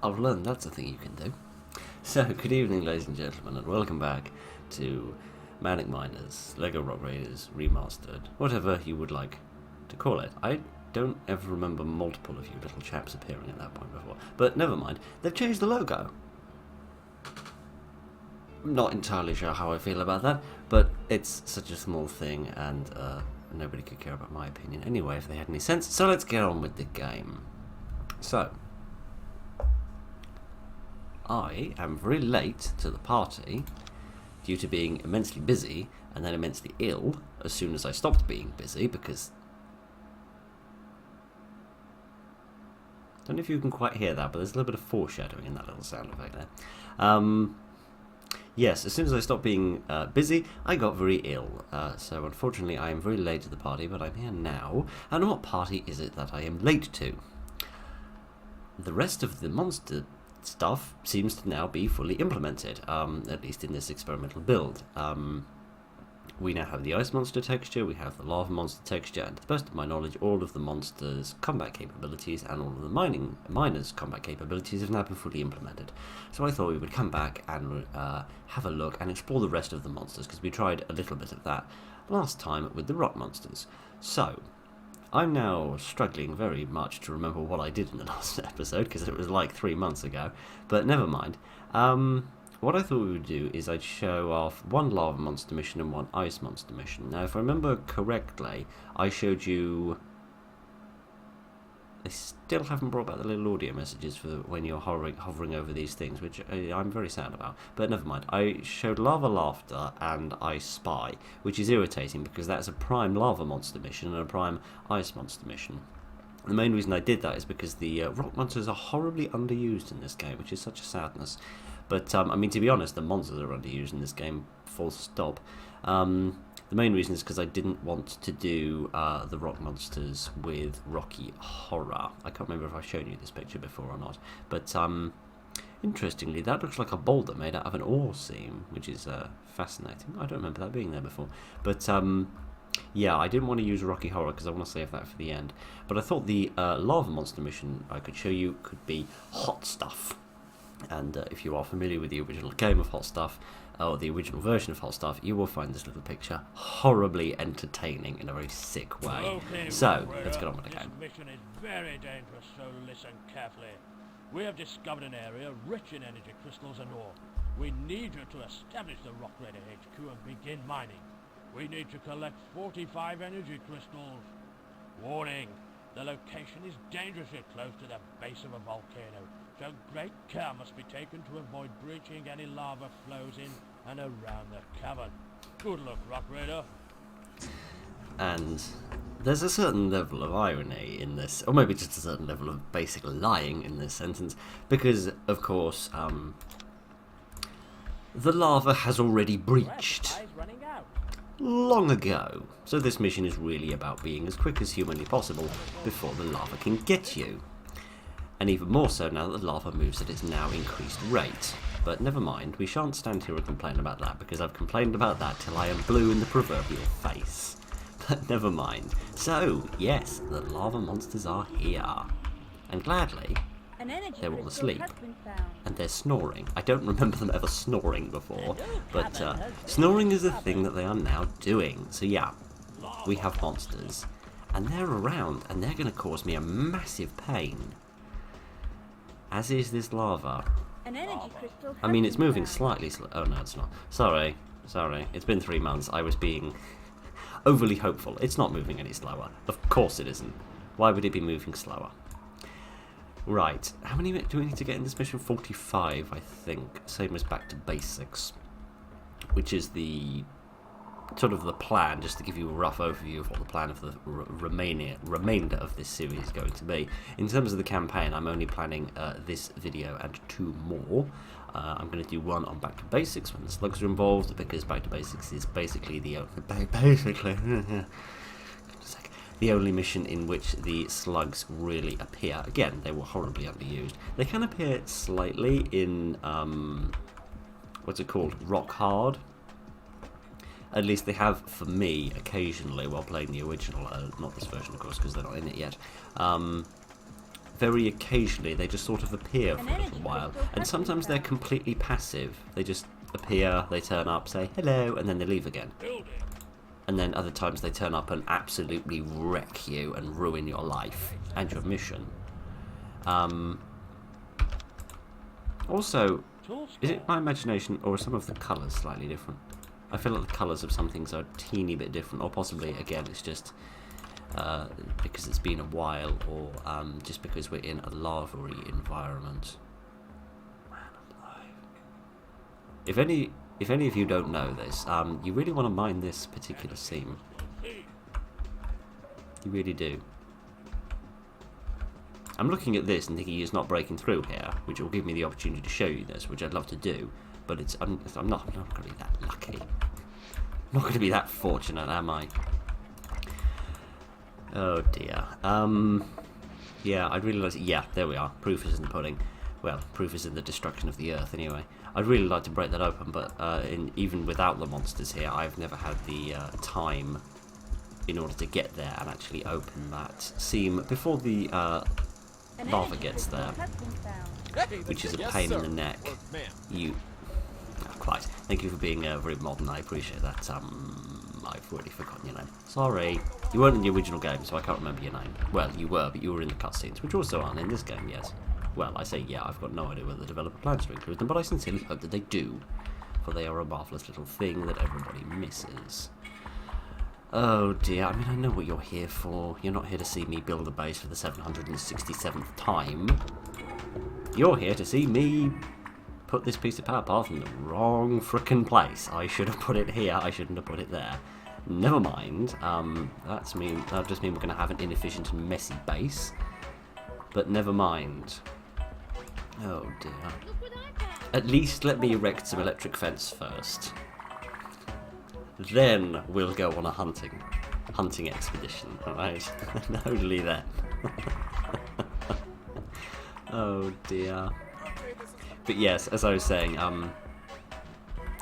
I've learned that's a thing you can do. So, good evening, ladies and gentlemen, and welcome back to Manic Miners, Lego Rock Raiders Remastered, whatever you would like to call it. I don't ever remember multiple of you little chaps appearing at that point before, but never mind. They've changed the logo. I'm not entirely sure how I feel about that, but it's such a small thing, and nobody could care about my opinion anyway if they had any sense. So let's get on with the game. So, I am very late to the party due to being immensely busy and then immensely ill as soon as I stopped being busy because... I don't know if you can quite hear that, but there's a little bit of foreshadowing in that little sound effect there. Yes, as soon as I stopped being busy, I got very ill. So unfortunately I am very late to the party, but I'm here now. And what party is it that I am late to? The rest of the monster stuff seems to now be fully implemented, at least in this experimental build. We now have the ice monster texture, we have the lava monster texture, and to the best of my knowledge, all of the monsters' combat capabilities and all of the miners' combat capabilities have now been fully implemented. So I thought we would come back and have a look and explore the rest of the monsters, because we tried a little bit of that last time with the rock monsters. So, I'm now struggling very much to remember what I did in the last episode, because it was like 3 months ago, but never mind. What I thought we would do is I'd show off one lava monster mission and one ice monster mission. Now, if I remember correctly, I showed you... They still haven't brought back the little audio messages for when you're hovering over these things, which I'm very sad about. But never mind. I showed Lava Laughter and Ice Spy, which is irritating because that's a prime lava monster mission and a prime ice monster mission. The main reason I did that is because the rock monsters are horribly underused in this game, which is such a sadness. But, I mean, to be honest, the monsters are underused in this game, full stop. The main reason is because I didn't want to do the rock monsters with Rocky Horror. I can't remember if I've shown you this picture before or not. But, interestingly, that looks like a boulder made out of an ore seam, which is fascinating. I don't remember that being there before. But, yeah, I didn't want to use Rocky Horror because I want to save that for the end. But I thought the lava monster mission I could show you could be Hot Stuff. And if you are familiar with the original game of Hot Stuff, or the original version of Hot Stuff, you will find this little picture horribly entertaining in a very sick way. Okay, so, let's get on with the game. This mission is very dangerous, so listen carefully. We have discovered an area rich in energy crystals and ore. We need you to establish the Rock Raider HQ and begin mining. We need to collect 45 energy crystals. Warning, the location is dangerously close to the base of a volcano, so great care must be taken to avoid breaching any lava flows in and around the cavern. Good luck, Rock Raider. And there's a certain level of irony in this, or maybe just a certain level of basic lying in this sentence, because, of course, the lava has already breached long ago. So this mission is really about being as quick as humanly possible before the lava can get you. And even more so now that the lava moves at its now increased rate. But never mind, we shan't stand here and complain about that, because I've complained about that till I am blue in the proverbial face. But never mind. So, yes, the lava monsters are here. And gladly, they're all asleep. And they're snoring. I don't remember them ever snoring before, but snoring is a thing that they are now doing. So yeah, we have monsters. And they're around, and they're going to cause me a massive pain. As is this lava. I mean, it's moving slightly oh no, it's not. Sorry. It's been 3 months. I was being overly hopeful. It's not moving any slower. Of course it isn't. Why would it be moving slower? Right. How many do we need to get in this mission? 45, I think. Same as back to basics. Which is the sort of the plan, just to give you a rough overview of what the plan of the remainder of this series is going to be. In terms of the campaign, I'm only planning this video and 2 more. I'm going to do one on Back to Basics when the slugs are involved, because Back to Basics is basically the the only mission in which the slugs really appear. Again, they were horribly underused. They can appear slightly in what's it called? Rock Hard. At least they have for me occasionally while playing the original, not this version of course because they're not in it yet. Very occasionally they just sort of appear for a little while, and sometimes they're completely passive. They just appear, they turn up, say hello, and then they leave again. And then other times they turn up and absolutely wreck you and ruin your life and your mission. Also, is it my imagination or are some of the colours slightly different? I feel like the colours of some things are a teeny bit different, or possibly, again, it's just because it's been a while, or just because we're in a lava-y environment. Man alive. If any of you don't know this, you really want to mine this particular seam. You really do. I'm looking at this and thinking it's not breaking through here, which will give me the opportunity to show you this, which I'd love to do, but I'm not going to be that lucky. I'm not going to be that fortunate, am I? Oh dear. Yeah, I'd really like to... Yeah, there we are. Proof is in the pudding. Well, proof is in the destruction of the Earth, anyway. I'd really like to break that open, but even without the monsters here, I've never had the time in order to get there and actually open that seam before the lava gets there, which is a pain in the neck. Quite. Thank you for being very modern, I appreciate that. I've already forgotten your name. Sorry. You weren't in the original game, so I can't remember your name. Well, you were, but you were in the cutscenes, which also aren't in this game, yes. Well, I say yeah, I've got no idea whether the developer plans to include them, but I sincerely hope that they do, for they are a marvellous little thing that everybody misses. Oh dear, I mean, I know what you're here for. You're not here to see me build a base for the 767th time. You're here to see me put this piece of power path in the wrong frickin' place. I should have put it here, I shouldn't have put it there. Never mind, that'll just mean we're going to have an inefficient and messy base. But never mind. Oh dear. At least let me erect some electric fence first. Then we'll go on a hunting expedition, alright? And only then. Oh dear. But yes, as I was saying,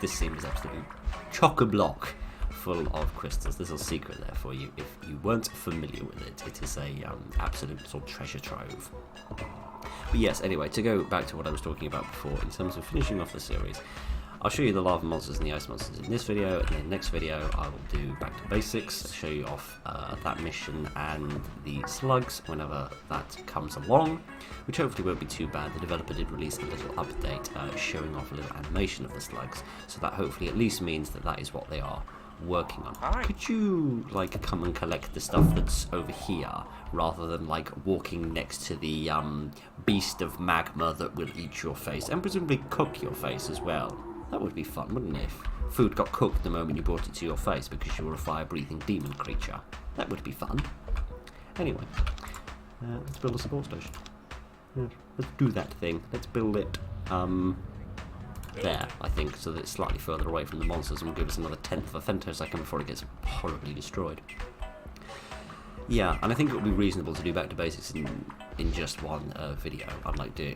this seam is absolutely chock-a-block full of crystals. There's a secret there for you if you weren't familiar with it. It is a absolute sort of treasure trove. But yes, anyway, to go back to what I was talking about before, in terms of finishing off the series, I'll show you the lava monsters and the ice monsters in this video, and in the next video I will do back to basics, show you off that mission and the slugs whenever that comes along, which hopefully won't be too bad. The developer did release a little update showing off a little animation of the slugs, so that hopefully at least means that that is what they are working on. Hi. Could you like come and collect the stuff that's over here rather than like walking next to the beast of magma that will eat your face and presumably cook your face as well? That would be fun, wouldn't it, if food got cooked the moment you brought it to your face because you were a fire-breathing demon creature? That would be fun. Anyway, let's build a support station. Yeah, let's do that thing. Let's build it there, I think, so that it's slightly further away from the monsters and will give us another tenth of a femtosecond before it gets horribly destroyed. Yeah, and I think it would be reasonable to do back to basics in just one video, unlike do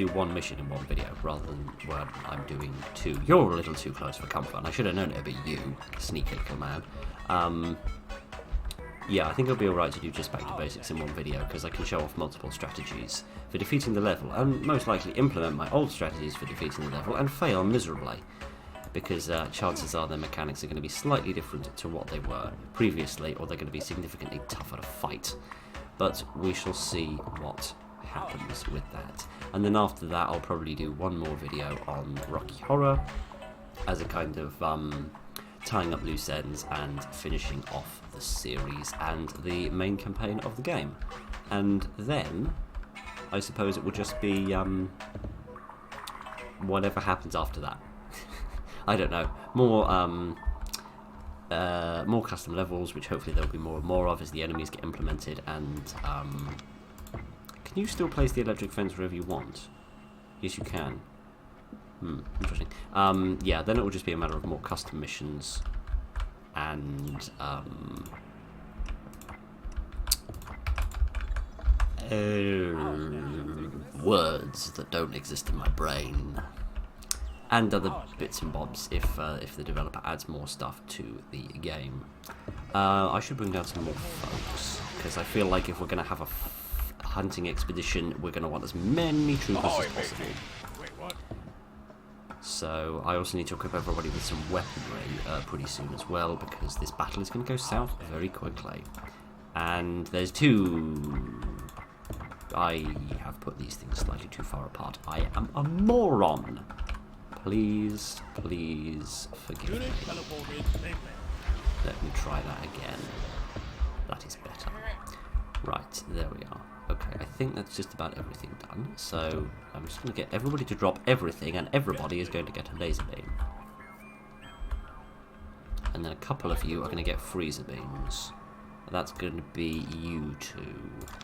one mission in one video rather than when I'm doing two. You're a little too close for comfort, and I should have known it would be you, sneaky little man. Yeah, I think it'll be alright to do just back to basics in one video, because I can show off multiple strategies for defeating the level, and most likely implement my old strategies for defeating the level, and fail miserably, because chances are their mechanics are going to be slightly different to what they were previously, or they're going to be significantly tougher to fight. But we shall see what happens with that. And then after that, I'll probably do one more video on Rocky Horror, as a kind of tying up loose ends and finishing off the series and the main campaign of the game. And then I suppose it will just be whatever happens after that. I don't know. More custom levels, which hopefully there'll be more and more of as the enemies get implemented. And can you still place the electric fence wherever you want? Yes, you can. Interesting. Yeah, then it will just be a matter of more custom missions and words that don't exist in my brain. and other bits and bobs if the developer adds more stuff to the game. I should bring down some more folks, because I feel like if we're going to have a hunting expedition, we're going to want as many troopers as possible. So I also need to equip everybody with some weaponry pretty soon as well, because this battle is going to go south very quickly. And there's two... I have put these things slightly too far apart. I am a moron. Please, please forgive me. Let me try that again. That is better. Right, there we are. Okay, I think that's just about everything done. So I'm just going to get everybody to drop everything, and everybody is going to get a laser beam. And then a couple of you are going to get freezer beams. That's going to be you two,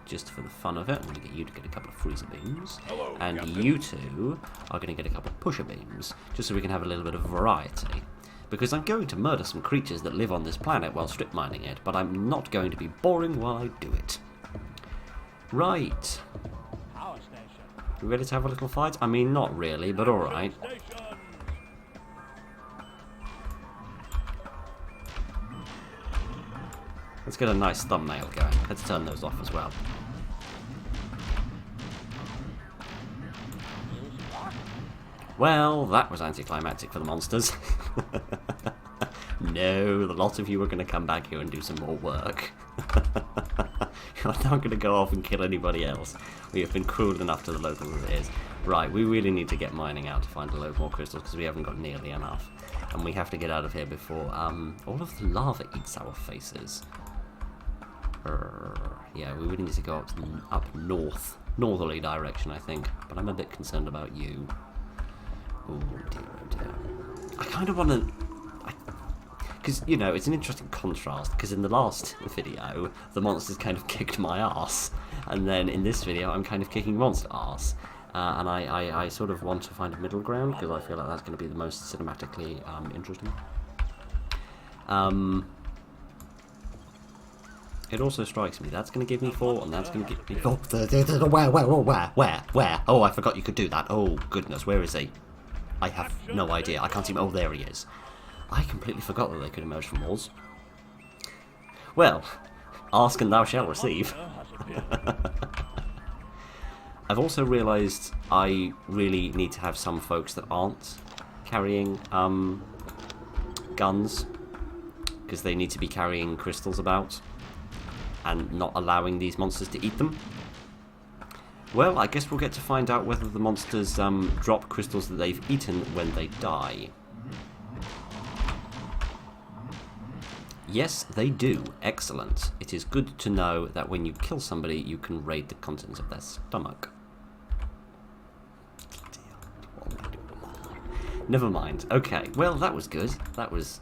just for the fun of it. I'm going to get you to get a couple of freezer beams, and you two are going to get a couple of pusher beams, just so we can have a little bit of variety. Because I'm going to murder some creatures that live on this planet while strip mining it, but I'm not going to be boring while I do it. Right. You ready to have a little fight? I mean, not really, but alright. Let's get a nice thumbnail going. Let's turn those off as well. Well, that was anticlimactic for the monsters. No, the lot of you are going to come back here and do some more work. You're not going to go off and kill anybody else. We have been cruel enough to the locals as it is. Right, we really need to get mining out to find a load more crystals, because we haven't got nearly enough. And we have to get out of here before all of the lava eats our faces. Yeah, we really need to go up northerly direction, I think. But I'm a bit concerned about you. Oh dear, oh dear. I kind of want to... Because, you know, it's an interesting contrast, because in the last video, the monsters kind of kicked my ass, and then in this video, I'm kind of kicking monster ass. And I sort of want to find a middle ground, because I feel like that's going to be the most cinematically interesting. It also strikes me, that's going to give me 4, and that's going to give me 4. Where? Oh, I forgot you could do that. Oh, goodness, where is he? I have no idea. I can't see him. Oh, there he is. I completely forgot that they could emerge from walls. Well, ask and thou shalt receive. I've also realised I really need to have some folks that aren't carrying guns, because they need to be carrying crystals about and not allowing these monsters to eat them. Well, I guess we'll get to find out whether the monsters drop crystals that they've eaten when they die. Yes, they do. Excellent. It is good to know that when you kill somebody, you can raid the contents of their stomach. Never mind. Okay, well, that was good. That was...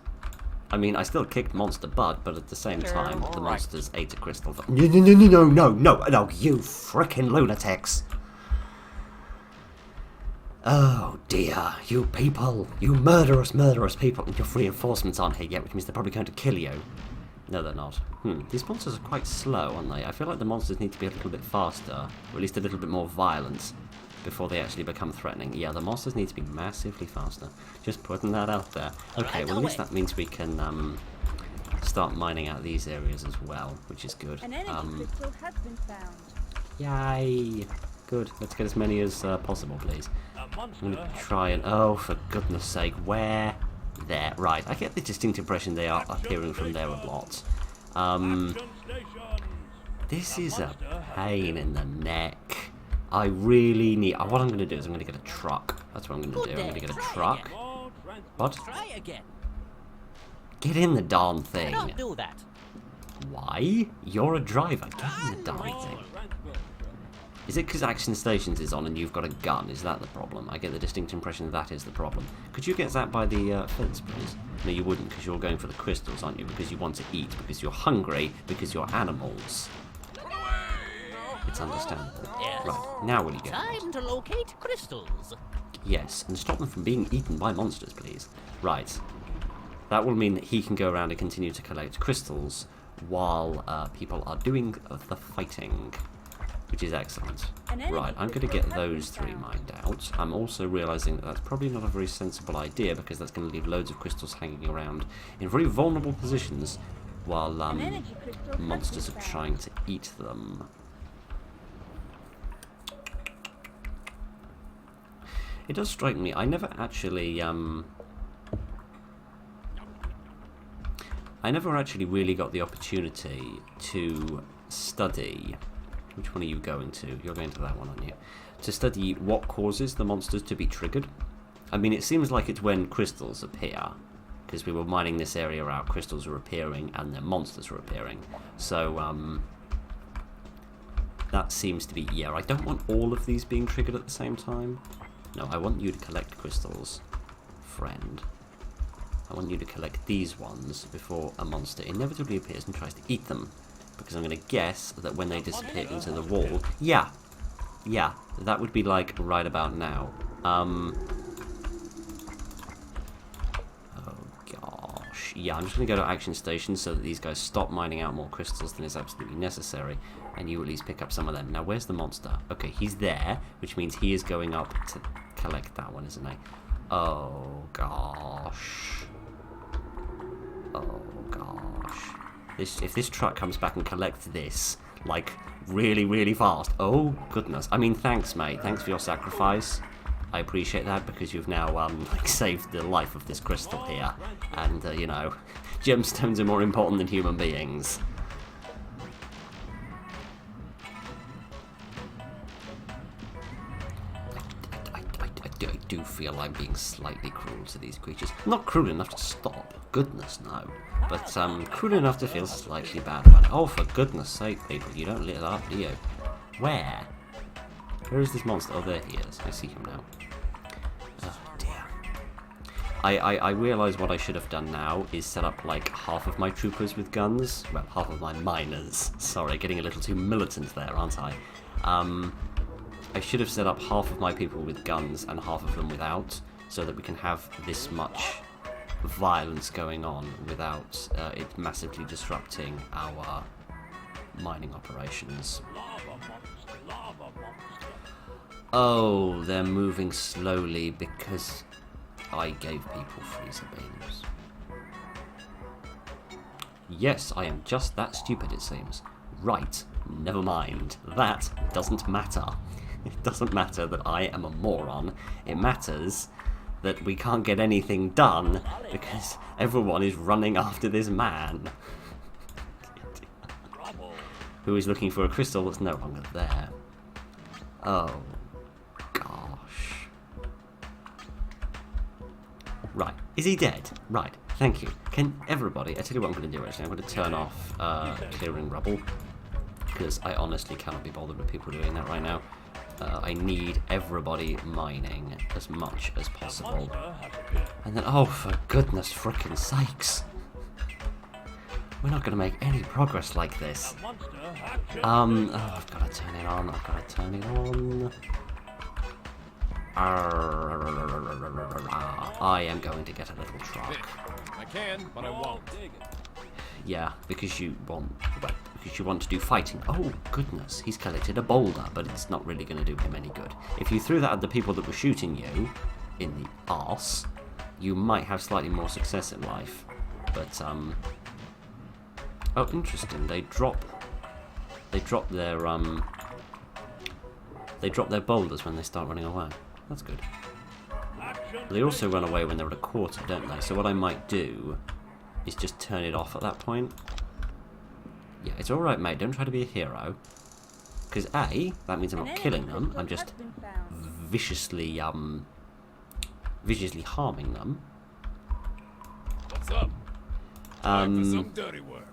I mean, I still kicked monster butt, but at the same time, the monsters ate a crystal. No, you frickin' lunatics! Oh dear, you people, you murderous people, and your reinforcements aren't here yet, which means they're probably going to kill you. No, they're not. These monsters are quite slow, aren't they? I feel like the monsters need to be a little bit faster, or at least a little bit more violent, before they actually become threatening. Yeah, the monsters need to be massively faster. Just putting that out there. Okay, well at least that means we can start mining out these areas as well, which is good. An energy crystal has been found. Yay! Good. Let's get as many as possible, please. I'm going to try and... Oh, for goodness sake, where? There. Right, I get the distinct impression they are appearing from there a lot. This is a pain in the neck. I really need... What I'm going to do is I'm going to get a truck. That's what I'm going to do. I'm going to get a truck. What? Get in the darn thing. Don't do that. Why? You're a driver. Get in the darn thing. Is it because Action Stations is on and you've got a gun? Is that the problem? I get the distinct impression that is the problem. Could you get zapped by the fence, please? No, you wouldn't, because you're going for the crystals, aren't you? Because you want to eat, because you're hungry, because you're animals. It's understandable. Yes. Right, now will you get Time to locate crystals. Yes, and stop them from being eaten by monsters, please. Right. That will mean that he can go around and continue to collect crystals while people are doing the fighting. which is excellent. An energy Right, I'm going to crystal get has been those 3 found. mined out. I'm also realising that that's probably not a very sensible idea, because that's going to leave loads of crystals hanging around in very vulnerable positions while An energy crystal has monsters been are found. trying to eat them. It does strike me, I never actually really got the opportunity to study. Which one are you going to? You're going to that one, aren't you? To study what causes the monsters to be triggered. I mean, it seems like it's when crystals appear, because we were mining this area out, crystals are appearing, and then monsters are appearing. So, that seems to be... Yeah, I don't want all of these being triggered at the same time. No, I want you to collect crystals, friend. I want you to collect these ones before a monster inevitably appears and tries to eat them. Because I'm going to guess that when they disappear into the wall... Yeah, that would be like right about now. Oh gosh. Yeah, I'm just going to go to action station so that these guys stop mining out more crystals than is absolutely necessary. And you at least pick up some of them. Now, where's the monster? Okay, he's there, which means he is going up to collect that one, isn't he? Oh gosh. Oh gosh. If this truck comes back and collects this, like, really, really fast. Oh goodness. I mean, thanks, mate. Thanks for your sacrifice. I appreciate that, because you've now, like, saved the life of this crystal here. And, you know, gemstones are more important than human beings. I do feel I'm being slightly cruel to these creatures. Not cruel enough to stop, goodness no. But cruel enough to feel slightly bad about it. Oh, for goodness sake, people, you don't lit that up, do you? Where? Where is this monster? Oh, there he is. I see him now. Oh, dear. I realise what I should have done now is set up, like, half of my troopers with guns. Well, half of my miners. Sorry, getting a little too militant there, aren't I? I should have set up half of my people with guns and half of them without, so that we can have this much violence going on without it massively disrupting our mining operations. Oh, they're moving slowly because I gave people freezer beams. Yes, I am just that stupid, it seems. Right, never mind. That doesn't matter. It doesn't matter that I am a moron. It matters that we can't get anything done because everyone is running after this man. Who is looking for a crystal that's no longer there. Oh, gosh. Right, is he dead? Right, thank you. Can everybody... I tell you what I'm going to do, actually. I'm going to turn off clearing rubble, because I honestly cannot be bothered with people doing that right now. I need everybody mining as much as possible. And then, oh, for goodness frickin' sakes. We're not going to make any progress like this. Oh, I've got to turn it on. I've got to turn it on. I am going to get a little truck. I can, but I won't. Yeah, because you want... Well, because you want to do fighting. Oh, goodness. He's collected a boulder, but it's not really going to do him any good. If you threw that at the people that were shooting you in the arse, you might have slightly more success in life. But, oh, interesting. They drop their boulders when they start running away. That's good. They also run away when they're at a quarter, don't they? So what I might do is just turn it off at that point. Yeah, it's alright, mate. Don't try to be a hero. Because A, that means I'm not killing them. I'm just viciously harming them. What's up? Time for some dirty work.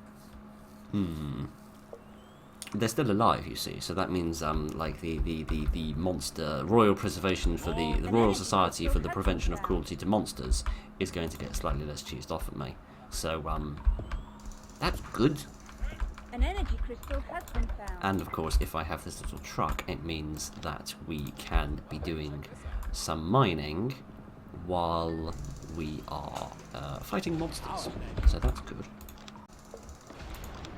They're still alive, you see, so that means like the monster Royal Preservation for the Royal Society for the Prevention of Cruelty to Monsters is going to get slightly less cheesed off at me. So that's good. An energy crystal has been found. And of course, if I have this little truck, it means that we can be doing some mining while we are fighting monsters. So that's good.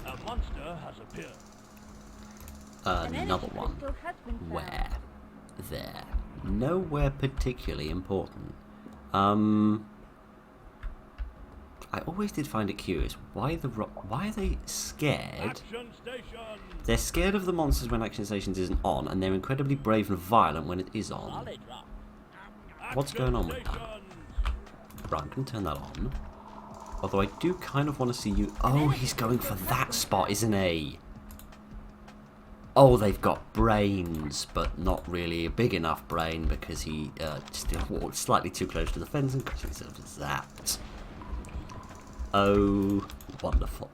A monster has appeared. another one. Crystal has been found. Where? There. Nowhere particularly important. I always did find it curious. Why are they scared? Action stations! They're scared of the monsters when Action Stations isn't on, and they're incredibly brave and violent when it is on. Solid rock. What's going on with that? Right, I'm going to turn that on. Although I do kind of want to see you... Oh, he's going for that spot, isn't he? Oh, they've got brains, but not really a big enough brain because he still walked slightly too close to the fence and got himself zapped. Oh, wonderful.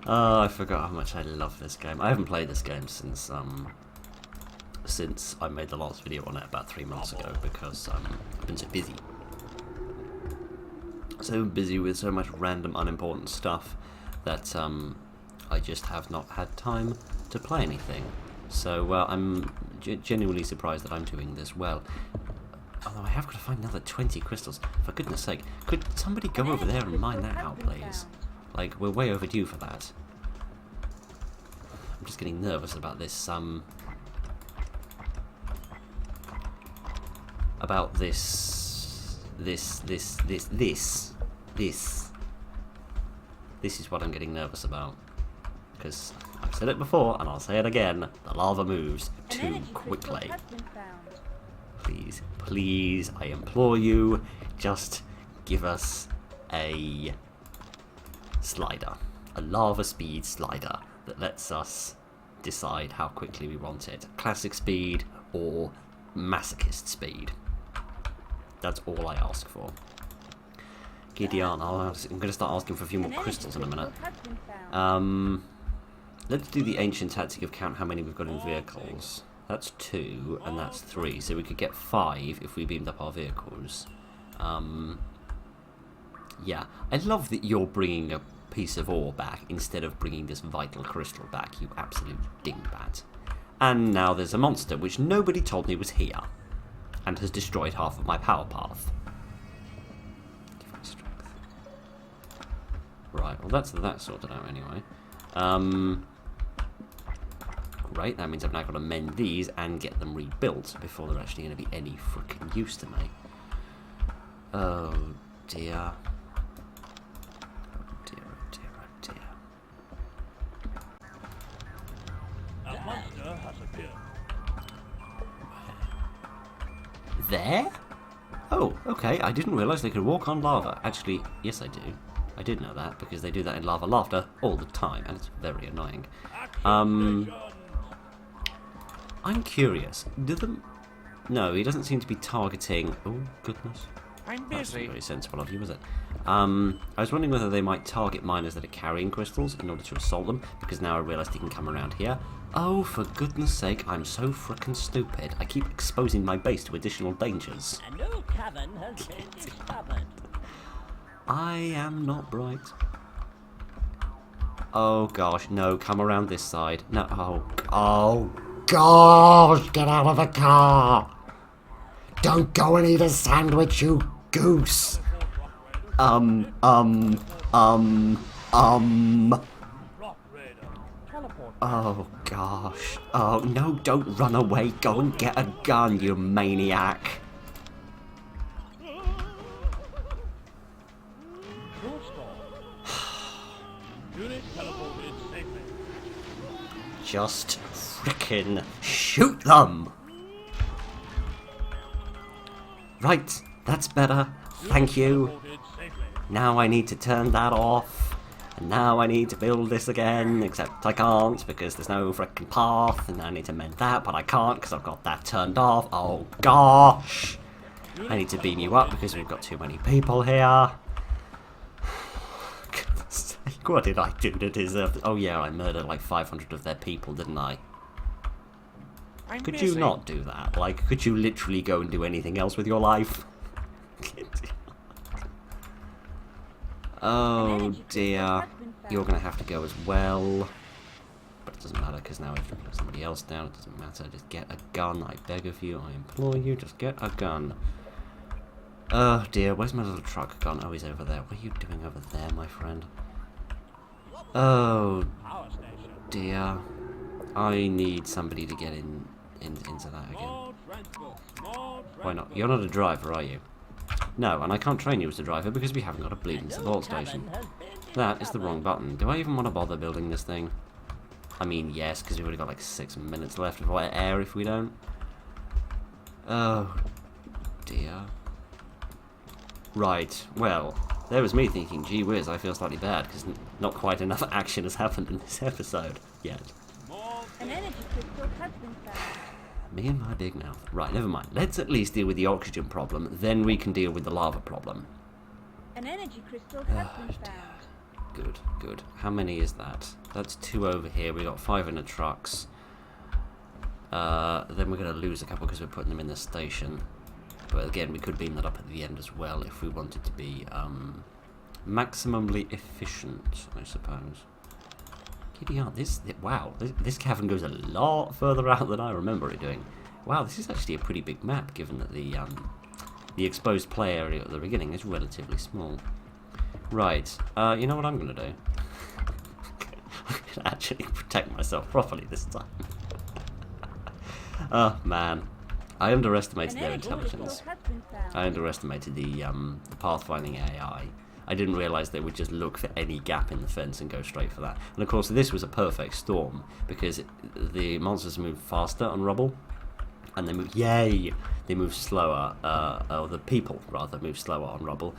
Oh, I forgot how much I love this game. I haven't played this game since I made the last video on it about 3 months ago because I've been so busy. So busy with so much random unimportant stuff that I just have not had time to play anything. So I'm genuinely surprised that I'm doing this well. Although I have got to find another 20 crystals. For goodness sake, could somebody go over there and mine that out, please? Like, we're way overdue for that. I'm just getting nervous about this, about this is what I'm getting nervous about. Because I've said it before, and I'll say it again, the lava moves too quickly. Please, please, I implore you, just give us a slider. A lava speed slider that lets us decide how quickly we want it. Classic speed or masochist speed. That's all I ask for. Gideon, I'm going to start asking for a few more crystals in a minute. Let's do the ancient tactic of count how many we've got in vehicles. That's 2, and that's 3, so we could get 5 if we beamed up our vehicles. Yeah, I love that you're bringing a piece of ore back instead of bringing this vital crystal back, you absolute dingbat. And now there's a monster, which nobody told me was here, and has destroyed half of my power path. Divine strength. Right, well that's that sorted out anyway. Great, that means I've now got to mend these and get them rebuilt before they're actually going to be any frickin' use to me. Oh dear. Oh dear, oh dear, oh dear. A monster has appeared. There? Oh, okay, I didn't realise they could walk on lava. Actually, yes I do. I did know that, because they do that in Lava Laughter all the time, and it's very annoying. I'm curious, do them... No, he doesn't seem to be targeting... Oh, goodness. I'm That's not busy. very sensible of you, is it? I was wondering whether they might target miners that are carrying crystals in order to assault them, because now I realised he can come around here. Oh, for goodness sake, I'm so frickin' stupid. I keep exposing my base to additional dangers. A new cavern has been discovered. I am not bright. Oh gosh, no, come around this side. No, oh gosh, get out of the car! Don't go and eat a sandwich, you goose! Rock Raider. Teleport. Oh gosh. Oh no, don't run away, go and get a gun, you maniac! Full stall. Unit teleported safely. Just frickin' shoot them! Right, that's better. Thank you. Teleported safely. Now I need to turn that off. And now I need to build this again, except I can't because there's no frickin' path. And I need to mend that, but I can't because I've got that turned off. Oh gosh! I need to beam you up because we've got too many people here. Goodness sake, what did I do to deserve this? Oh yeah, I murdered like 500 of their people, didn't I? I'm Could busy. you not do that? Like, could you literally go and do anything else with your life? Oh dear. You're going to have to go as well. But it doesn't matter because now I've put somebody else down. It doesn't matter. Just get a gun. I beg of you. I implore you. Just get a gun. Oh dear. Where's my little truck gone? Oh, he's over there. What are you doing over there, my friend? Oh Power station. dear. I need somebody to get into that again. Small transport. Small transport. Why not? You're not a driver, are you? No, and I can't train you as a driver because we haven't got a bleeding An support old cavern station. has been That is the discovered. wrong button. Do I even want to bother building this thing? I mean, yes, because we've only got like 6 minutes left of air if we don't. Oh, dear. Right, well, there was me thinking, gee whiz, I feel slightly bad because not quite enough action has happened in this episode yet. Small An energy crystal has been found. Me and my big mouth. Right, never mind. Let's at least deal with the oxygen problem, then we can deal with the lava problem. An energy crystal has been dear. found. Good, good. How many is that? That's 2 over here. We got 5 in the trucks. Then we're going to lose a couple because we're putting them in the station. But again, we could beam that up at the end as well if we wanted to be maximally efficient, I suppose. Giddy up, wow, this cavern goes a lot further out than I remember it doing. Wow, this is actually a pretty big map, given that the exposed play area at the beginning is relatively small. Right, you know what I'm going to do? I'm going to actually protect myself properly this time. Oh, man. I underestimated An their energy intelligence. crystal has been found. I underestimated the pathfinding AI. I didn't realise they would just look for any gap in the fence and go straight for that. And of course, this was a perfect storm because the monsters move faster on rubble, and they move. Yay! They move slower. Or the people rather move slower on rubble.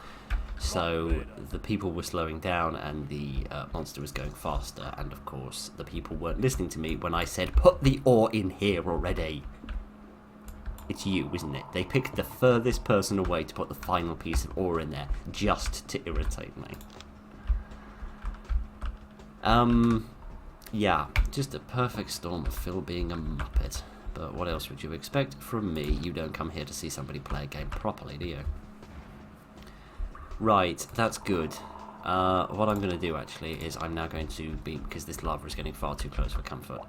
So the people were slowing down, and the monster was going faster. And of course, the people weren't listening to me when I said, "Put the ore in here already." It's you, isn't it? They picked the furthest person away to put the final piece of ore in there, just to irritate me. Yeah, just a perfect storm of Phil being a muppet. But what else would you expect from me? You don't come here to see somebody play a game properly, do you? Right, that's good. What I'm going to do, actually, is I'm now going to beam, because this lava is getting far too close for comfort.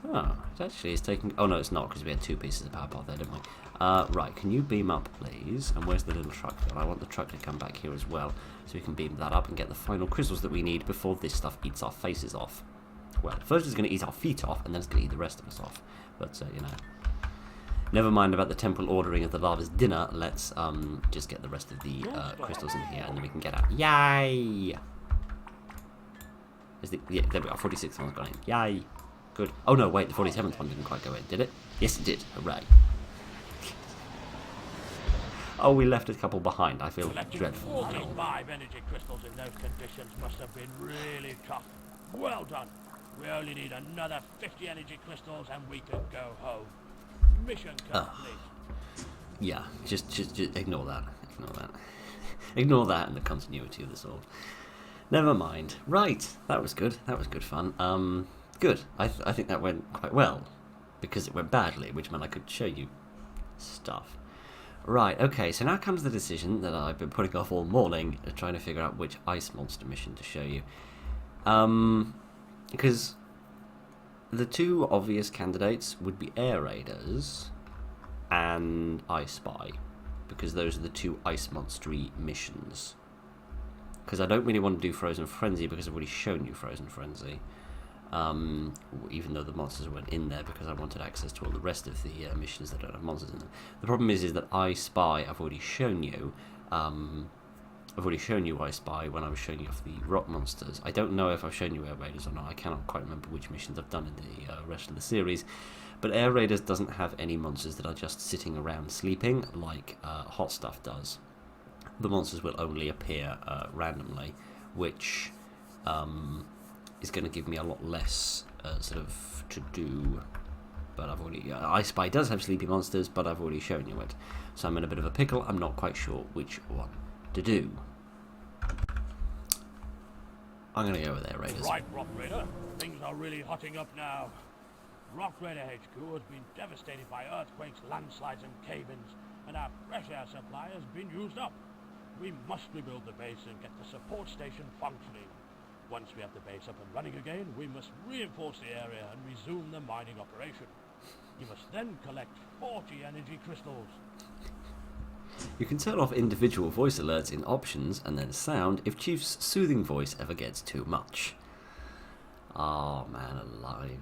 Oh, it actually is taking... Oh, no, it's not, because we had 2 pieces of power pod there, didn't we? Right, can you beam up, please? And where's the little truck? And I want the truck to come back here as well, so we can beam that up and get the final crystals that we need before this stuff eats our faces off. Well, first it's going to eat our feet off, and then it's going to eat the rest of us off. But, you know... Never mind about the temporal ordering of the lava's dinner, let's just get the rest of the crystals in here, and then we can get out. Yay! Yeah, there we are, 46th one's gone in. Yay! Good. Oh no, wait, the 47th one didn't quite go in, did it? Yes, it did. Hooray. Oh, we left a couple behind. I feel Collecting dreadful. 45 energy crystals in those conditions must have been really tough. Well done. We only need another 50 energy crystals and we can go home. Mission complete. Yeah, just ignore that. Ignore that. Ignore that and the continuity of the sword. Never mind. Right, that was good. That was good fun. Good. I think that went quite well, because it went badly, which meant I could show you stuff. Right, okay, so now comes the decision that I've been putting off all morning, trying to figure out which ice monster mission to show you. Because the 2 obvious candidates would be Air Raiders and I Spy, because those are the 2 ice monstery missions. Because I don't really want to do Frozen Frenzy because I've already shown you Frozen Frenzy. Even though the monsters weren't in there, because I wanted access to all the rest of the missions that don't have monsters in them. The problem is that I Spy, I've already shown you. I've already shown you I Spy when I was showing you off the rock monsters. I don't know if I've shown you Air Raiders or not. I cannot quite remember which missions I've done in the rest of the series. But Air Raiders doesn't have any monsters that are just sitting around sleeping like Hot Stuff does. The monsters will only appear randomly, which is going to give me a lot less sort of to do. But I've already... I Spy does have sleepy monsters, but I've already shown you it. So I'm in a bit of a pickle. I'm not quite sure which one to do. I'm going to go with Air Raiders. Right, Rock Raider. Things are really hotting up now. Rock Raider HQ has been devastated by earthquakes, landslides and cave-ins, and our fresh air supply has been used up. We must rebuild the base and get the support station functioning. Once we have the base up and running again, we must reinforce the area and resume the mining operation. You must then collect 40 energy crystals. You can turn off individual voice alerts in options and then sound if Chief's soothing voice ever gets too much. Oh, man alive.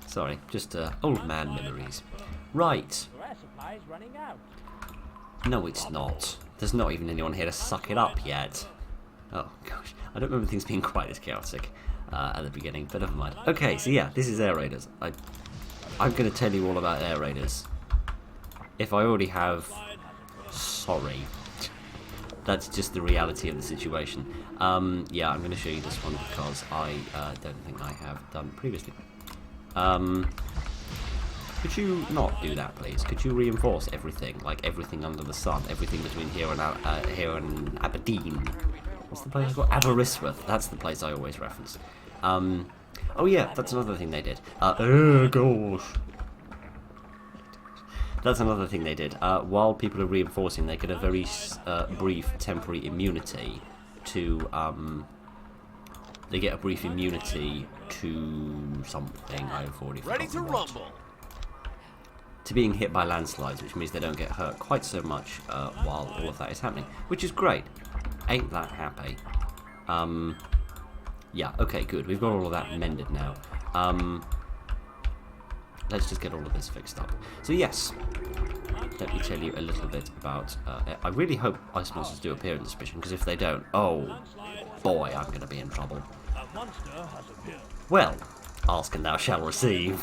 Sorry, just old man memories. Right. Your air supply is running out. No, it's not. There's not even anyone here to suck it up yet. Oh, gosh. I don't remember things being quite this chaotic at the beginning, but never mind. Okay, so yeah, this is air raiders. I'm going to tell you all about air raiders. If I already have... Sorry. That's just the reality of the situation. Yeah, I'm going to show you this one because I don't think I have done previously. Could you not do that, please? Could you reinforce everything, like everything under the sun, everything between here and Aberdeen? What's the place called? Aberystwyth. That's the place I always reference. Oh yeah, that's another thing they did. Oh gosh. That's another thing they did. While people are reinforcing, they get a very brief temporary immunity to, they get a brief immunity to something I've already forgotten. Ready to rumble. To being hit by landslides, which means they don't get hurt quite so much while all of that is happening, which is great. Ain't that happy? Yeah, okay, good. We've got all of that mended now. Let's just get all of this fixed up. So yes, let me tell you a little bit about... I really hope ice monsters do appear in this mission, because if they don't, oh boy, I'm going to be in trouble. Well, ask and thou shalt receive.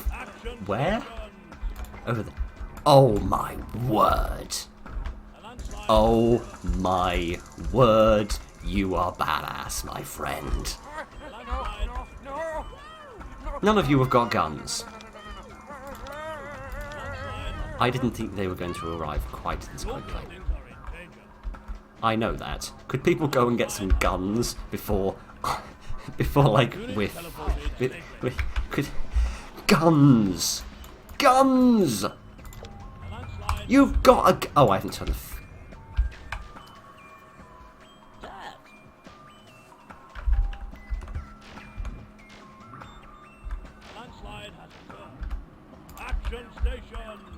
Where? Over there. Oh my word. Oh my word. You are badass, my friend. None of you have got guns. I didn't think they were going to arrive quite this quickly. I know that. Could people go and get some guns before like, could... Guns! Guns! You've got a... Oh, I haven't turned the...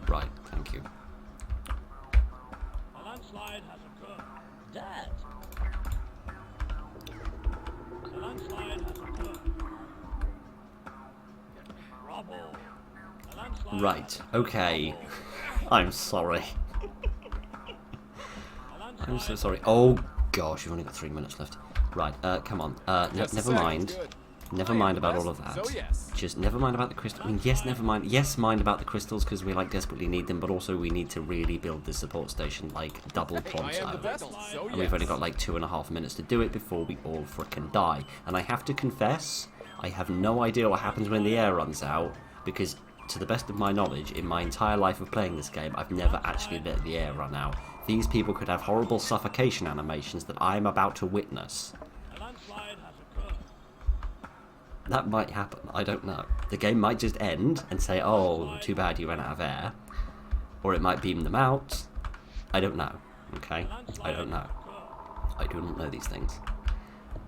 Right, thank you. A landslide has occurred. Dad. A landslide has occurred. Rubble. A landslide. Right, okay. I'm sorry. I'm so sorry. Oh gosh, you've only got 3 minutes left. Right, come on. Never mind. Never mind about all of that. So yes. Just never mind about the crystals. I mean, yes, never mind. Yes, mind about the crystals because we like desperately need them, but also we need to really build the support station like double I am the pronto. best. So And we've only got like 2.5 minutes to do it before we all frickin' die. And I have to confess, I have no idea what happens when the air runs out because, to the best of my knowledge, in my entire life of playing this game, I've never actually let the air run out. These people could have horrible suffocation animations that I'm about to witness. A landslide has occurred. That might happen, I don't know. The game might just end and say, oh, too bad you ran out of air. Or it might beam them out. I don't know, okay? I don't know. I do not know these things.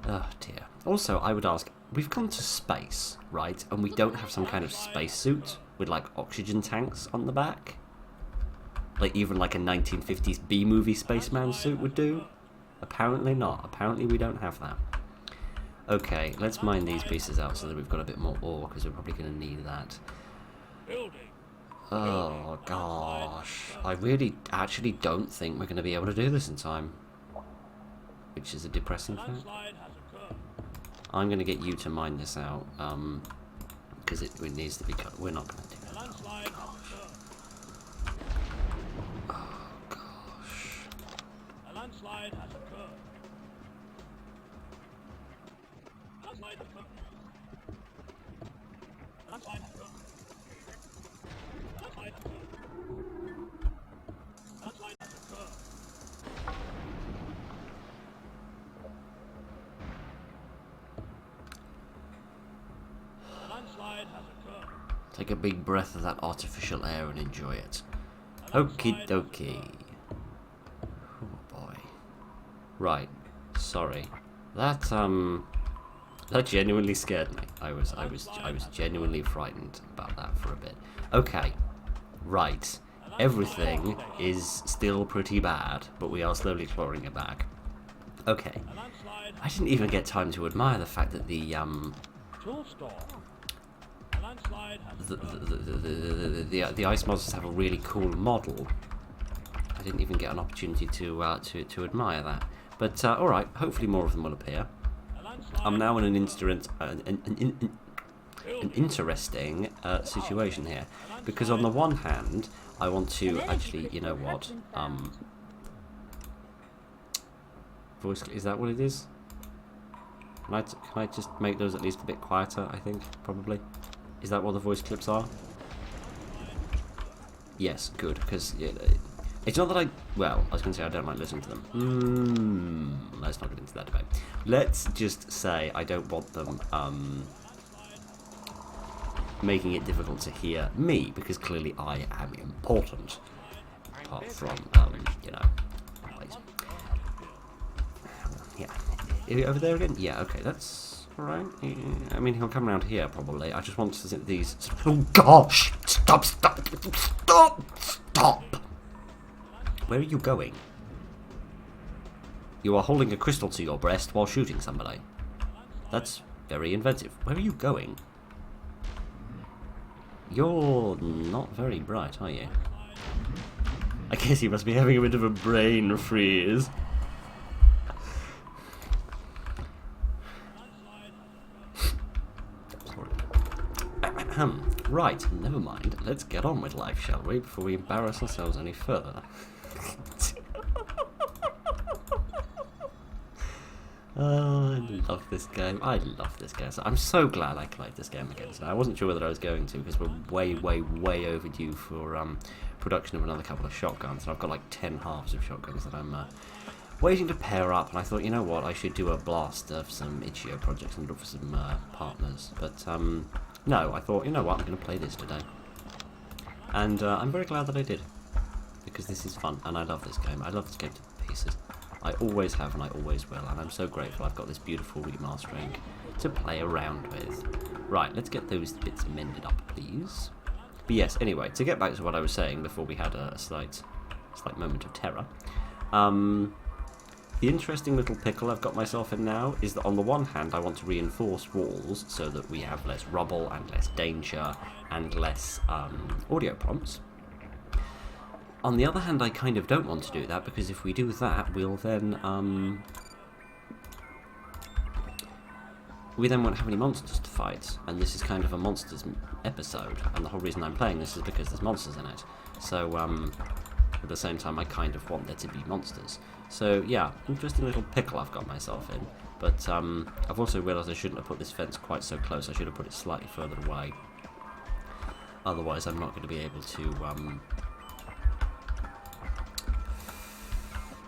Oh dear. Also, I would ask, we've gone to space, right? And we don't have some kind of spacesuit with like oxygen tanks on the back? Like even like a 1950s B-movie spaceman suit would do? Apparently not. Apparently we don't have that. Okay, let's mine these pieces out so that we've got a bit more ore, because we're probably going to need that. Building. Oh gosh. I really actually don't think we're going to be able to do this in time. Which is a depressing fact. Landslide has occurred. I'm going to get you to mine this out, because it needs to be cut. We're not going to do A that. landslide has occurred. Oh gosh. A landslide has occurred. Landslide has occurred. Landslide has occurred. Landslide has occurred. Landslide has occurred. A landslide has occurred. Take a big breath of that artificial air and enjoy it. Okie dokie. Oh boy. Right. Sorry. That genuinely scared me. I was genuinely frightened about that for a bit. Okay. Right. Everything is still pretty bad, but we are slowly clawing it back. Okay. I didn't even get time to admire the fact that the tool store. A landslide has The ice monsters have a really cool model. I didn't even get an opportunity to admire that. But all right, hopefully more of them will appear. I'm now in an interesting situation here, because on the one hand, I want to actually, you know what, voice. Is that what it is? Can I just make those at least a bit quieter? I think probably. Is that what the voice clips are? Yes, good, because it's not that I was going to say I don't like listening to them. Let's not get into that debate. Let's just say I don't want them making it difficult to hear me, because clearly I am important. Apart from, you know, yeah. Are you over there again? Yeah, okay, that's alright. Yeah. I mean, he'll come around here probably. I just want to see these. Oh gosh! Stop! Where are you going? You are holding a crystal to your breast while shooting somebody. That's very inventive. Where are you going? You're not very bright, are you? I guess you must be having a bit of a brain freeze. Right, never mind. Let's get on with life, shall we, before we embarrass ourselves any further. Oh, I love this game. I love this game. So I'm so glad I played this game again. So I wasn't sure whether I was going to, because we're way overdue for production of another couple of shotguns. And I've got like 10 halves of shotguns that I'm waiting to pair up. And I thought, you know what, I should do a blast of some itch.io projects and look for some partners. But no, I thought, you know what, I'm going to play this today. And I'm very glad that I did, because this is fun, and I love this game. I love this game to pieces. I always have, and I always will, and I'm so grateful I've got this beautiful remastering to play around with. Right, let's get those bits mended up, please. But yes, anyway, to get back to what I was saying before we had a slight moment of terror. The interesting little pickle I've got myself in now is that on the one hand I want to reinforce walls so that we have less rubble and less danger and less audio prompts. On the other hand, I kind of don't want to do that, because if we do that, we'll then we won't have any monsters to fight, and this is kind of a monsters episode, and the whole reason I'm playing this is because there's monsters in it. So at the same time, I kind of want there to be monsters. So yeah, interesting little pickle I've got myself in. But I've also realised I shouldn't have put this fence quite so close. I should have put it slightly further away. Otherwise, I'm not going to be able to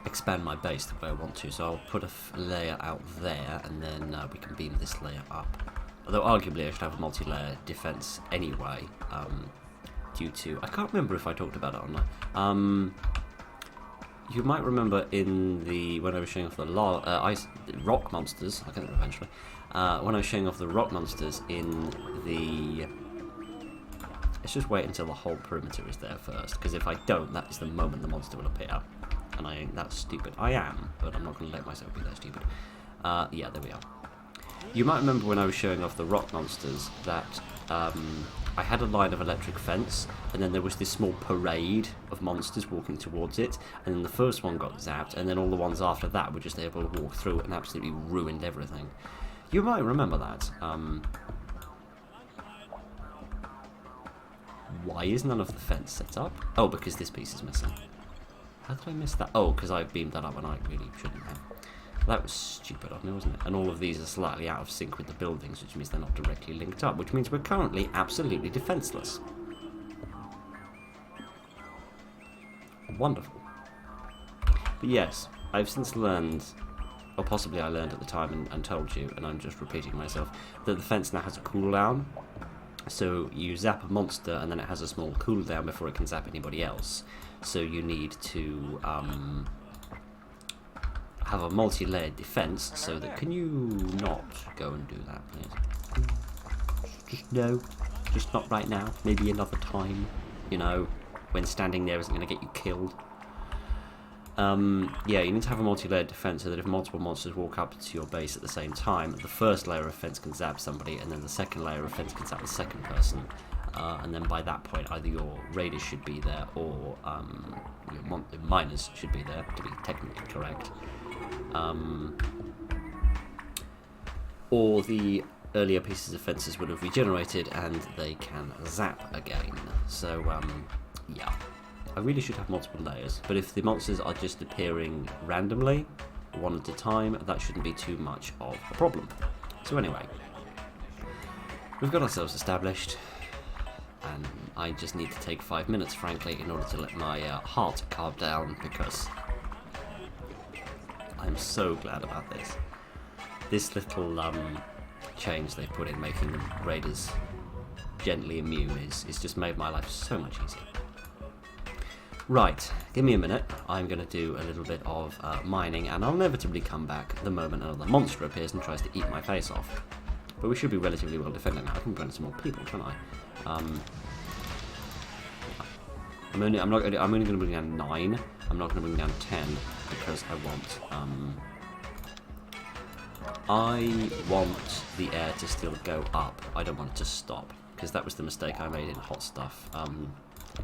expand my base the way I want to. So I'll put a layer out there, and then we can beam this layer up. Although arguably I should have a multi-layer defense anyway, due to, I can't remember if I talked about it or not. You might remember in the, when I was showing off the rock monsters, I'll get them eventually, when I was showing off the rock monsters in the, let's just wait until the whole perimeter is there first, because if I don't, that is the moment the monster will appear. And that's stupid. I am, but I'm not going to let myself be that stupid. Yeah, there we are. You might remember when I was showing off the rock monsters that I had a line of electric fence, and then there was this small parade of monsters walking towards it, and then the first one got zapped, and then all the ones after that were just able to walk through it and absolutely ruined everything. You might remember that. Why is none of the fence set up? Oh, because this piece is missing. How did I miss that? Oh, because I beamed that up when I really shouldn't have. That was stupid of me, wasn't it? And all of these are slightly out of sync with the buildings, which means they're not directly linked up, which means we're currently absolutely defenseless. Wonderful. But yes, I've since learned, or possibly I learned at the time and told you, and I'm just repeating myself, that the fence now has a cooldown. So you zap a monster, and then it has a small cooldown before it can zap anybody else. So you need to have a multi-layered defense, so that, can you not go and do that, please? Just no, just not right now, maybe another time, you know, when standing there isn't going to get you killed. Yeah, you need to have a multi-layered defense so that if multiple monsters walk up to your base at the same time, the first layer of fence can zap somebody, and then the second layer of fence can zap the second person. And then by that point, either your raiders should be there, or your miners should be there, to be technically correct. Or the earlier pieces of fences would have regenerated, and they can zap again. So, yeah. I really should have multiple layers, but if the monsters are just appearing randomly, one at a time, that shouldn't be too much of a problem. So anyway, we've got ourselves established, and I just need to take 5 minutes, frankly, in order to let my heart calm down, because I'm so glad about this. This little change they put in, making the raiders gently immune, is just made my life so much easier. Right, give me a minute. I'm going to do a little bit of mining, and I'll inevitably come back the moment another monster appears and tries to eat my face off. But we should be relatively well defended now. I can bring some more people, can't I? I'm only going to bring down 9. I'm not going to bring down 10 because I want the air to still go up. I don't want it to stop, because that was the mistake I made in Hot Stuff.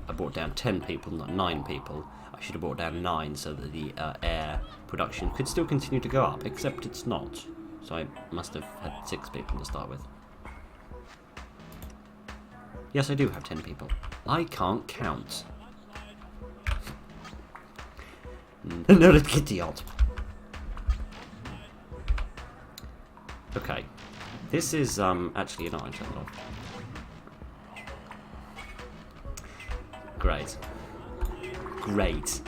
I brought down 10 people, not 9 people. I should have brought down 9 so that the air production could still continue to go up, except it's not. So I must have had 6 people to start with. Yes, I do have 10 people. I can't count. No, idiot. Okay. This is, actually, not turn it off. Great. Great.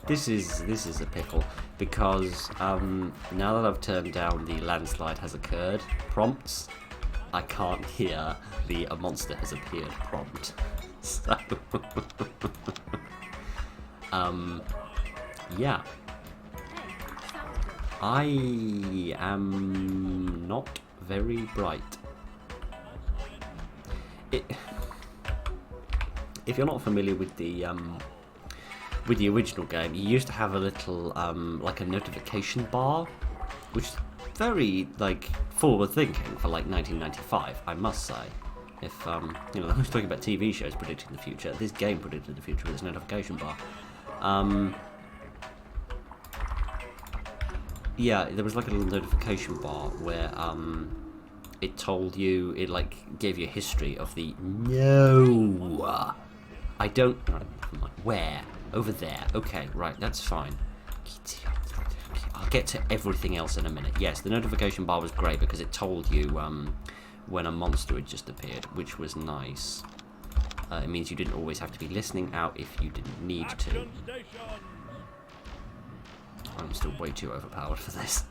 This is a pickle, because now that I've turned down the landslide has occurred prompts, I can't hear the a monster has appeared prompt. So yeah. I am not very bright. If you're not familiar with the original game, you used to have a little like a notification bar, which is very like forward thinking for like 1995, I must say. If you know, I was talking about TV shows predicting the future, this game predicted the future with its notification bar. Yeah, there was like a little notification bar where it told you, it like gave you a history of the I don't where over there. Okay, right, that's fine. I'll get to everything else in a minute. Yes, the notification bar was great because it told you when a monster had just appeared, which was nice. It means you didn't always have to be listening out if you didn't need to. I'm still way too overpowered for this.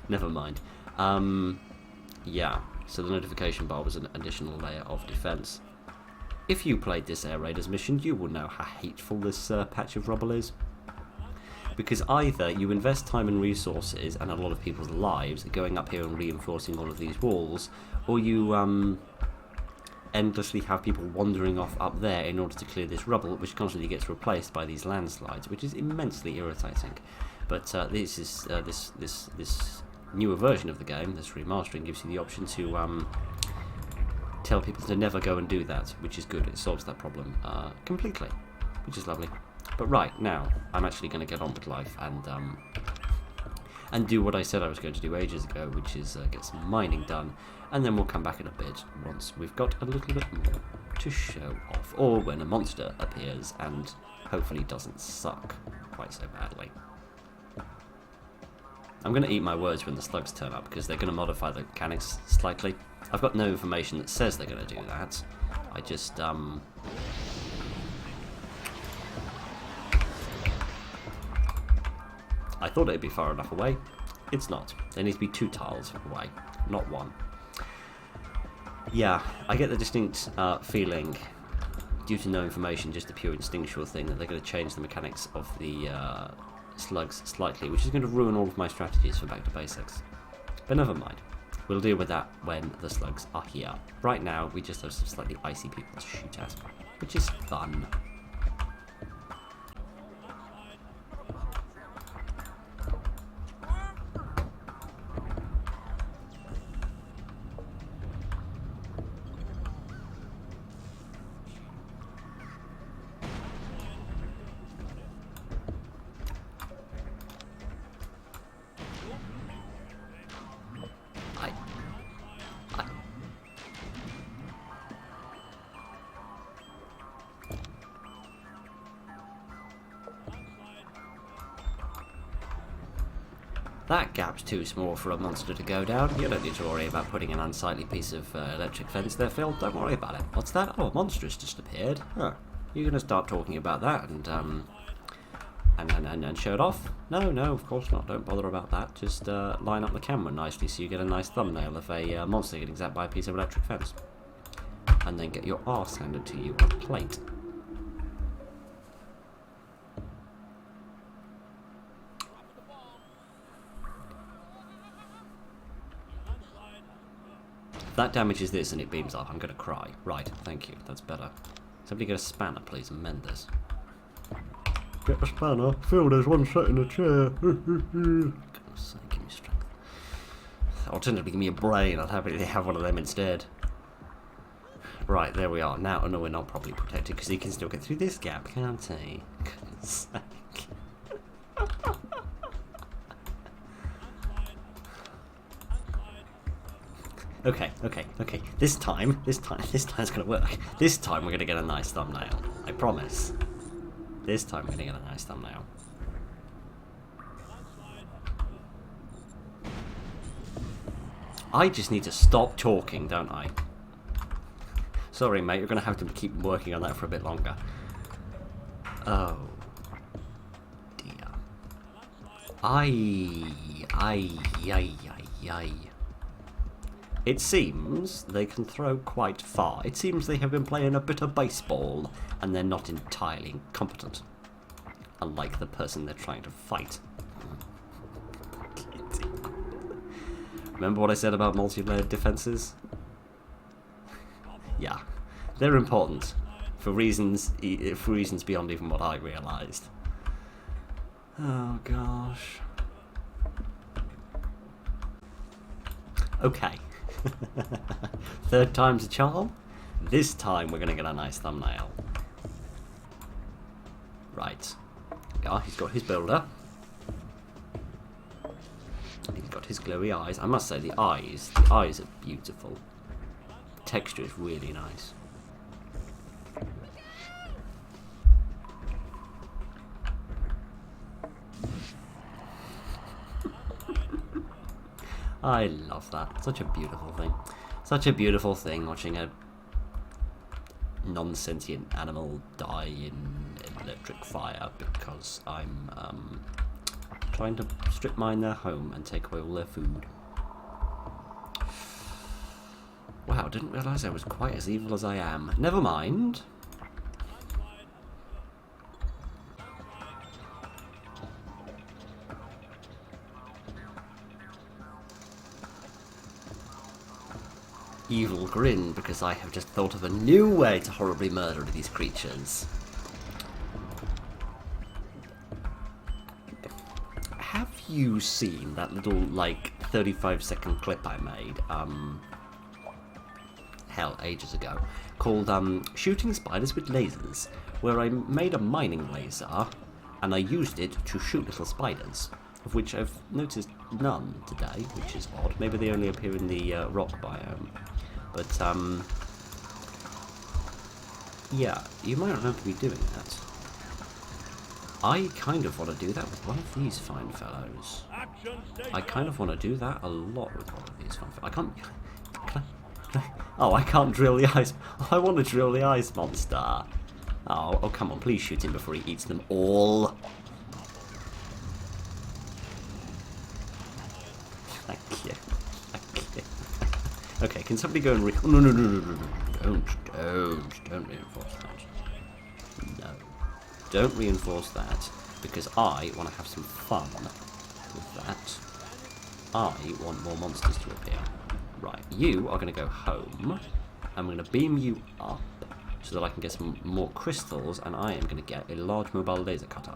Never mind. Yeah, so the notification bar was an additional layer of defense. If you played this Air Raiders mission, you will know how hateful this patch of rubble is. Because either you invest time and resources and a lot of people's lives going up here and reinforcing all of these walls, or you endlessly have people wandering off up there in order to clear this rubble, which constantly gets replaced by these landslides, which is immensely irritating. But this is this newer version of the game, this remastering, gives you the option to tell people to never go and do that, which is good. It solves that problem completely, which is lovely. But right now, I'm actually going to get on with life and do what I said I was going to do ages ago, which is get some mining done, and then we'll come back in a bit once we've got a little bit more to show off, or when a monster appears and hopefully doesn't suck quite so badly. I'm going to eat my words when the slugs turn up, because they're going to modify the mechanics slightly. I've got no information that says they're going to do that. I just, I thought it'd be far enough away. It's not. There needs to be 2 tiles away, not 1. Yeah, I get the distinct feeling, due to no information, just a pure instinctual thing, that they're going to change the mechanics of the slugs slightly, which is going to ruin all of my strategies for Back to Basics. But never mind. We'll deal with that when the slugs are here. Right now, we just have some slightly icy people to shoot at, which is fun. That gap's too small for a monster to go down. You don't need to worry about putting an unsightly piece of electric fence there, Phil. Don't worry about it. What's that? Oh, a monster has just appeared. Huh. You're going to start talking about that and show it off? No, of course not. Don't bother about that. Just line up the camera nicely so you get a nice thumbnail of a monster getting zapped by a piece of electric fence. And then get your arse handed to you on a plate. If that damages this and it beams up, I'm going to cry. Right, thank you. That's better. Somebody get a spanner, please, and mend this. Get a spanner? Phil, there's one set in the chair. Goodness sake, give me strength. Alternatively, give me a brain. I'd happily have one of them instead. Right, there we are. Now, no, we're not properly protected because he can still get through this gap, can't he? Goodness sake. Okay. This time's gonna work. This time we're gonna get a nice thumbnail. I promise. This time we're gonna get a nice thumbnail. I just need to stop talking, don't I? Sorry, mate, you're gonna have to keep working on that for a bit longer. Oh. Dear. Aye. It seems they can throw quite far. It seems they have been playing a bit of baseball, and they're not entirely incompetent. Unlike the person they're trying to fight. Remember what I said about multi-layered defences? Yeah. They're important. For reasons beyond even what I realised. Oh, gosh. Okay. Third time's a charm. This time we're going to get a nice thumbnail. Right. Yeah, he's got his builder. He's got his glowy eyes. I must say, the eyes are beautiful. The texture is really nice. I love that. Such a beautiful thing. Such a beautiful thing watching a non-sentient animal die in electric fire because I'm trying to strip mine their home and take away all their food. Wow, didn't realise I was quite as evil as I am. Never mind. Evil grin because I have just thought of a new way to horribly murder these creatures. Have you seen that little, like, 35-second clip I made, hell, ages ago, called, Shooting Spiders with Lasers, where I made a mining laser, and I used it to shoot little spiders, of which I've noticed none today, which is odd. Maybe they only appear in the rock biome. But, yeah, you might not have to be doing that. I kind of want to do that with one of these fine fellows. I kind of want to do that a lot with one of these fine fellows. I can't drill the ice. Oh, I want to drill the ice monster. Oh, come on, please shoot him before he eats them all. Thank you. Okay, can somebody go and no, don't reinforce that. No. Don't reinforce that, because I want to have some fun with that. I want more monsters to appear. Right, you are going to go home. I'm going to beam you up so that I can get some more crystals, and I am going to get a large mobile laser cutter.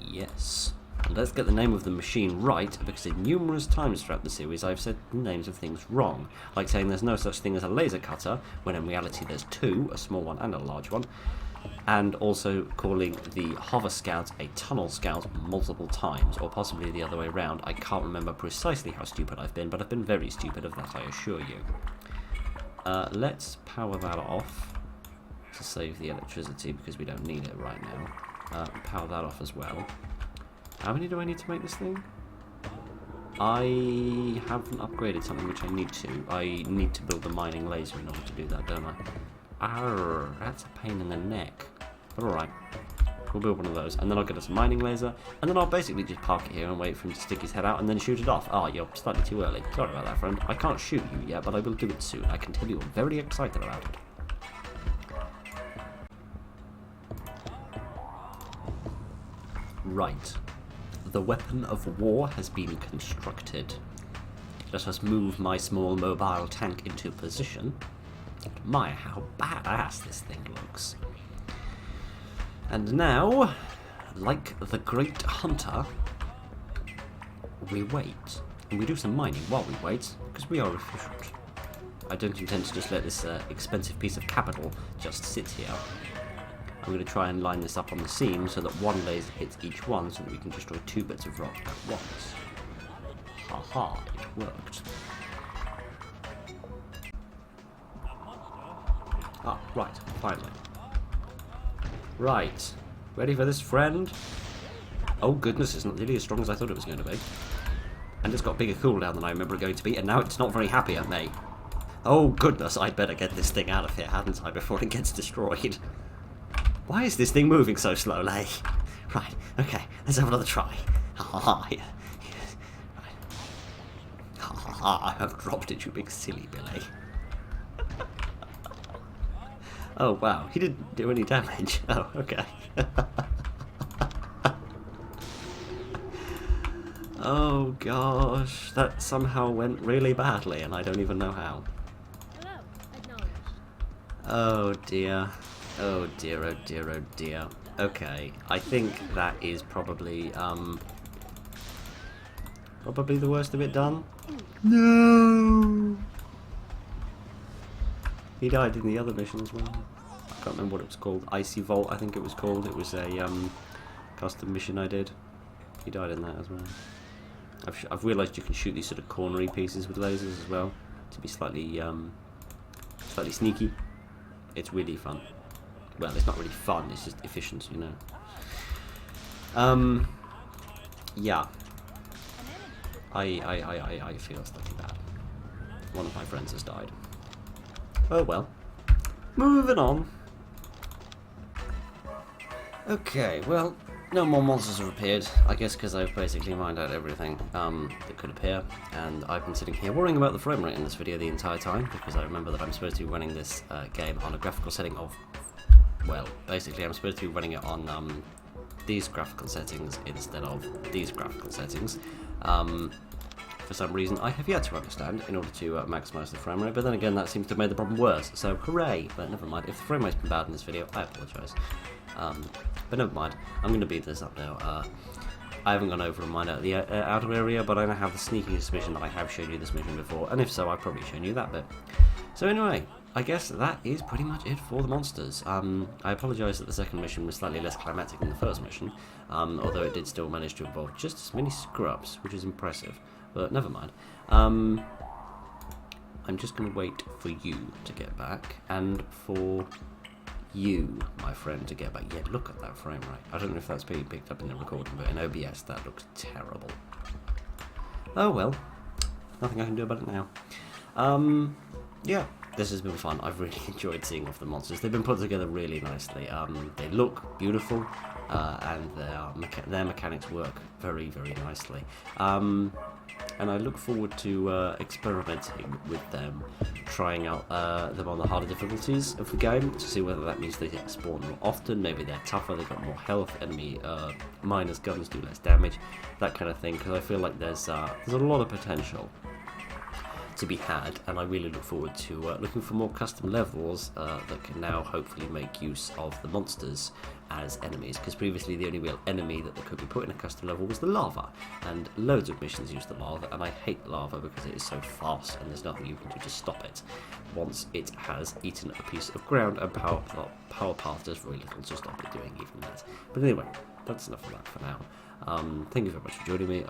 Yes. And let's get the name of the machine right, because in numerous times throughout the series I've said the names of things wrong. Like saying there's no such thing as a laser cutter, when in reality there's two, a small one and a large one. And also calling the hover scout a tunnel scout multiple times, or possibly the other way around. I can't remember precisely how stupid I've been, but I've been very stupid, of that I assure you. Let's power that off to save the electricity, because we don't need it right now. Power that off as well. How many do I need to make this thing? I haven't upgraded something which I need to. I need to build the mining laser in order to do that, don't I? Arr, that's a pain in the neck. But alright, we'll build one of those, and then I'll get us a mining laser, and then I'll basically just park it here and wait for him to stick his head out and then shoot it off. Ah, you're slightly too early. Sorry about that, friend. I can't shoot you yet, but I will do it soon. I can tell you I'm very excited about it. Right. The weapon of war has been constructed. Let us move my small mobile tank into position. My, how badass this thing looks. And now, like the great hunter, we wait. And we do some mining while we wait, because we are efficient. I don't intend to just let this expensive piece of capital just sit here. I'm going to try and line this up on the seam so that one laser hits each one so that we can destroy 2 bits of rock at once. Haha, it worked. Ah, right, finally. Right, ready for this, friend? Oh goodness, it's not nearly as strong as I thought it was going to be. And it's got a bigger cooldown than I remember it going to be, and now it's not very happy at me. Oh goodness, I'd better get this thing out of here, hadn't I, before it gets destroyed. Why is this thing moving so slowly? Right, okay, let's have another try. Ha ha ha, yeah. Ha ha ha, I have dropped it, you big silly Billy. Oh wow, he didn't do any damage. Oh, okay. Oh gosh, that somehow went really badly and I don't even know how. Hello, acknowledged. Oh dear. Oh dear, oh dear, oh dear. Okay, I think that is probably probably the worst of it done. No! He died in the other mission as well. I can't remember what it was called. Icy Vault, I think it was called. It was a custom mission I did. He died in that as well. I've realised you can shoot these sort of cornery pieces with lasers as well to be slightly slightly sneaky. It's really fun. Well, it's not really fun. It's just efficient, you know. Yeah. I feel slightly bad. One of my friends has died. Oh well. Moving on. Okay, well, no more monsters have appeared. I guess because I've basically mined out everything that could appear. And I've been sitting here worrying about the frame rate in this video the entire time, because I remember that I'm supposed to be running this game on a graphical setting of... Well, basically I'm supposed to be running it on these graphical settings instead of these graphical settings. For some reason I have yet to understand in order to maximise the frame rate, but then again that seems to have made the problem worse, so hooray! But never mind, if the frame rate's been bad in this video, I apologise. But never mind, I'm going to beat this up now. I haven't gone over and mined out the outer area, but I now have the sneaking suspicion that I have shown you this mission before, and if so, I've probably shown you that bit. So anyway, I guess that is pretty much it for the monsters. I apologise that the second mission was slightly less climactic than the first mission, although it did still manage to involve just as many screw-ups, which is impressive. But never mind. I'm just going to wait for you to get back, and for you, my friend, to get back. Yeah, look at that frame rate. I don't know if that's being picked up in the recording, but in OBS that looks terrible. Oh well, nothing I can do about it now. Yeah, this has been fun. I've really enjoyed seeing off the monsters. They've been put together really nicely. They look beautiful, and their mechanics work very, very nicely. And I look forward to experimenting with them, trying out them on the harder difficulties of the game to see whether that means they spawn more often. Maybe they're tougher, they've got more health, enemy miners' guns do less damage, that kind of thing. Because I feel like there's a lot of potential to be had, and I really look forward to looking for more custom levels that can now hopefully make use of the monsters as enemies, because previously the only real enemy that could be put in a custom level was the lava, and loads of missions use the lava, and I hate lava because it is so fast and there's nothing you can do to stop it once it has eaten a piece of ground, and power path does very little to stop it doing even that. But anyway, that's enough of that for now. Thank you very much for joining me.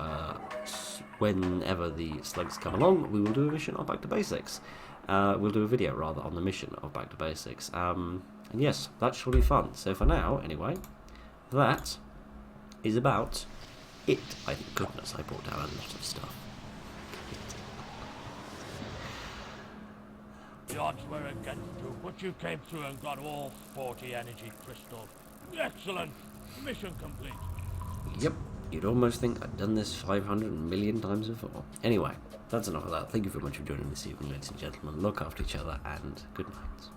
Whenever the slugs come along, we will do a mission on Back to Basics. We'll do a video, rather, on the mission of Back to Basics. And yes, that should be fun. So for now, anyway, that is about it. Thank goodness I brought down a lot of stuff. The odds were against you, but you came through and got all 40 energy crystals. Excellent! Mission complete. Yep, you'd almost think I'd done this 500 million times before. Anyway, that's enough of that. Thank you very much for joining this evening, ladies and gentlemen. Look after each other, and good night.